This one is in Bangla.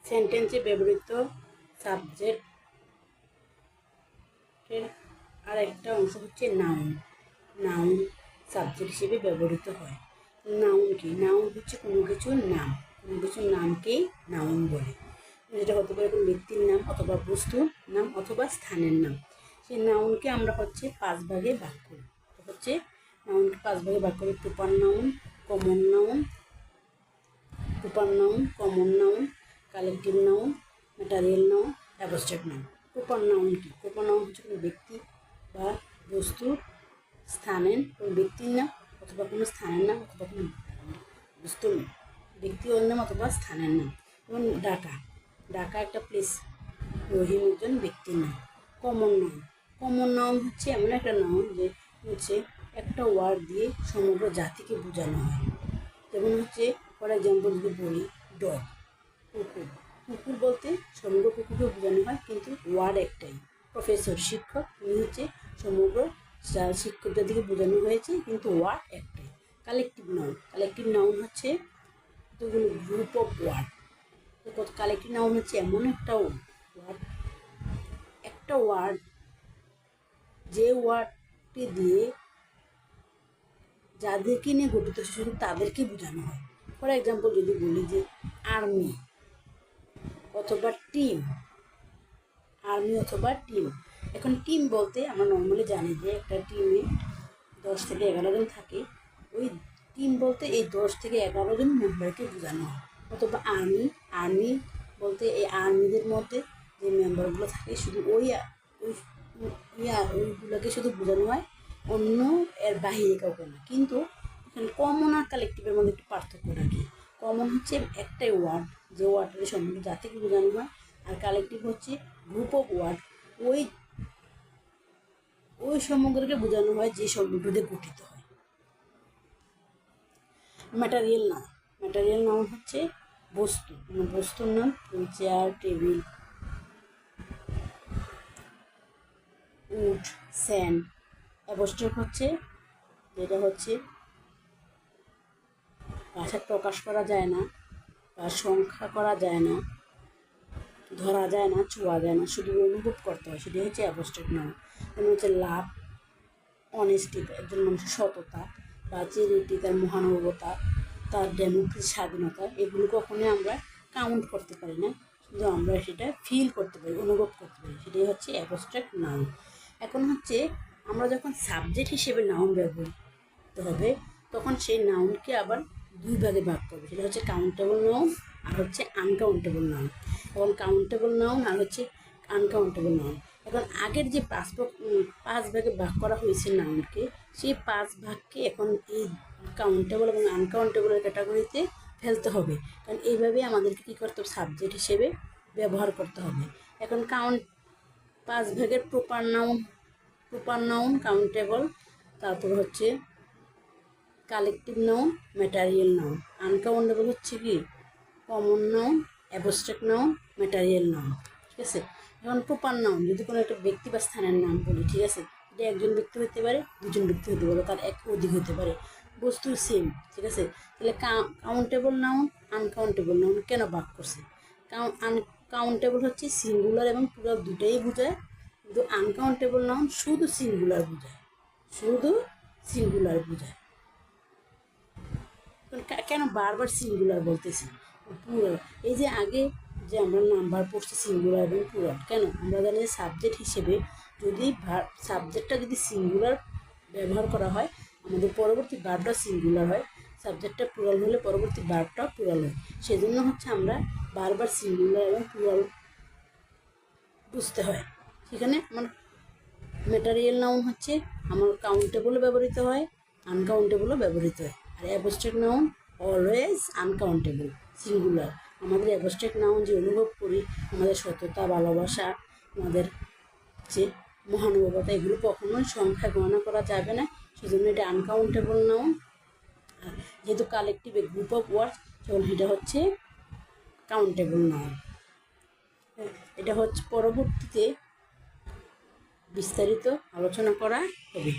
সেন্টেন্সে ব্যবহৃত সাবজেক্টের আরেকটা অংশ হচ্ছে নাউন। নাউন সাবজেক্ট হিসেবে ব্যবহৃত হয়। নাউন কি? নাউন হচ্ছে কোনো কিছুর নাম, কোনো কিছুর নামকেই নাউন বলে। যেটা হতে পারে কোনো ব্যক্তির নাম অথবা বস্তুর নাম অথবা স্থানের নাম। সেই নাউনকে আমরা হচ্ছে 5 ভাগে ভাগ করি। হচ্ছে নাউনকে 5 ভাগে ভাগ করি: proper noun, common noun, common noun, collective noun, material noun, abstract noun. Proper noun কি? প্রপার নাউন হচ্ছে কোনো ব্যক্তি বা বস্তুর স্থানের, কোনো ব্যক্তির নাম অথবা কোনো স্থানের নাম অথবা কোনো বস্তুর ব্যক্তির নাম অথবা স্থানের নাম। যেমন ঢাকা, ঢাকা একটা প্লেস, রহিম একজন ব্যক্তির নাম। কমন নাউন, কমন নাউন হচ্ছে এমন একটা নাউন যে হচ্ছে একটা ওয়ার্ড দিয়ে সমগ্র জাতিকে বোঝানো হয়। যেমন হচ্ছে ফর এক্সাম্পল যদি বলি ডগ, কুকুর, কুকুর বলতে সমগ্র কুকুরকে বোঝানো হয়, কিন্তু ওয়ার্ড একটাই। প্রফেসর, শিক্ষক, উনি হচ্ছে সমগ্র শিক্ষক জাতিকে বোঝানো হয়েছে, কিন্তু ওয়ার্ড একটাই। কালেকটিভ নাউন, কালেকটিভ নাউন হচ্ছে কতগুলো group of word. Collective noun হচ্ছে এমন একটা ওয়ার্ড, একটা ওয়ার্ড যে ওয়ার্ডটি দিয়ে যাদেরকে নিয়ে গঠিত শুধু তাদেরকে বোঝানো হয়। ফর এক্সাম্পল যদি বলি যে আর্মি অথবা টিম, আর্মি অথবা টিম। এখন টিম বলতে আমরা নর্মালি জানি যে একটা টিমে 10 থেকে 11 জন থাকে। ওই টিম বলতে এই 10 থেকে 11 জন মেম্বারকে বোঝানো হয়। অথবা আর্মি, আর্মি বলতে এই আর্মিদের মধ্যে যে মেম্বারগুলো থাকে শুধু ওইগুলোকে শুধু বোঝানো হয়, অন্য এর বাহিরে কাউকে না। কিন্তু এখানে কমন আর কালেকটিভের মধ্যে একটু পার্থক্য রাখি। কমন হচ্ছে একটাই ওয়ার্ড, যে ওয়ার্ডের সম্বন্ধে জাতিকে বোঝানো হয়। আর কালেকটিভ হচ্ছে গ্রুপ অফ ওয়ার্ড, ওই সমগ্রকে বোঝানো হয় যে সমগ্রতে গঠিত হয়। ম্যাটেরিয়াল নাউন, ম্যাটেরিয়াল নাউন হচ্ছে বস্তু, বস্তুর নাম। Chair, table, wood, sand. Abstract হচ্ছে যেটা হচ্ছে ভাষায় প্রকাশ করা যায় না বা সংখ্যা করা যায় না, ধরা যায় না, ছোঁয়া যায় না, শুধু অনুভব করতে হয়, সেটি হচ্ছে অ্যাবস্ট্রাক্ট নাউন। যেমন হচ্ছে লাভ, অনেস্টি, একজন মানুষের সততা, বা চ্যারিটি, তার মহানুভবতা, তার ডেমোক্রেসি, স্বাধীনতা, এগুলো কখনোই আমরা কাউন্ট করতে পারি না, শুধু আমরা সেটা ফিল করতে পারি, অনুভব করতে পারি, সেটাই হচ্ছে অ্যাবস্ট্রাক্ট নাউন। এখন হচ্ছে আমরা যখন সাবজেক্ট হিসেবে নাউন ব্যবহৃত হবে, তখন সেই নাউনকে আবার 2 ভাগে ভাগ করবে। সেটা হচ্ছে কাউন্টেবল নাউন আর হচ্ছে আনকাউন্টেবল নাউন। এবং কাউন্টেবল নাউন আর হচ্ছে আনকাউন্টেবল নাউন। এখন আগের যে 5 ভাগে ভাগ করা হয়েছে নাউনকে, সেই 5 ভাগকে এখন এই কাউন্টেবল এবং আনকাউন্টেবলের ক্যাটাগরিতে ফেলতে হবে। কারণ এইভাবে আমাদেরকে কী করতে হবে? সাবজেক্ট হিসেবে ব্যবহার করতে হবে। এখন 5 ভাগের প্রপার নাউন, কাউন্টেবল, তারপর হচ্ছে collective noun, material noun. Uncountable হচ্ছে কি? Common noun, abstract noun, material noun. ঠিক আছে? যেমন প্রপার নাউন, যদি কোনো একটা ব্যক্তি বা স্থানের নাম বলি, ঠিক আছে, এটা একজন ব্যক্তি হতে পারে, 2 জন ব্যক্তি হতে পারে, তার এক অধিক হতে পারে, বস্তুর সেম। ঠিক আছে? তাহলে কাউন্টেবল নাউন, আনকাউন্টেবল নাউন কেন ভাগ করছে? আনকাউন্টেবল হচ্ছে সিঙ্গুলার এবং প্লুরাল দুটাই বোঝায়, কিন্তু আনকাউন্টেবল নাউন শুধু সিঙ্গুলার বোঝায়, শুধু সিঙ্গুলার বোঝায়। কেন বারবার সিঙ্গুলার বলতেছি? প্লুরাল, এই যে আগে যে আমরা নাম্বার পড়ছি সিঙ্গুলার এবং প্লুরাল, কেন? আমরা জানি যে সাবজেক্ট হিসেবে যদি সাবজেক্টটা যদি সিঙ্গুলার ব্যবহার করা হয়, আমাদের পরবর্তী ভার্বটা সিঙ্গুলার হয়, সাবজেক্টটা প্লুরাল হলে পরবর্তী ভার্বটাও প্লুরাল হয়। সেজন্য হচ্ছে আমরা বারবার সিঙ্গুলার এবং প্লুরাল বুঝতে হয়। সেখানে আমার ম্যাটেরিয়াল নাউন হচ্ছে আমার কাউন্টেবলও ব্যবহৃত হয়, আনকাউন্টেবলও ব্যবহৃত হয়। আর abstract noun always uncountable, singular. আমাদের অ্যাবস্ট্রাক্ট নাউন যে অনুভব করি, আমাদের সততা, ভালোবাসা, আমাদের যে মহানুভবতা, এগুলো কখনোই সংখ্যায় গণনা করা যাবে না, সেজন্য এটা আনকাউন্টেবল নাউন। আর যেহেতু collective a group of words, তখন এটা হচ্ছে কাউন্টেবল নাউন। এটা হচ্ছে পরবর্তীতে বিস্তারিত আলোচনা করা হবে।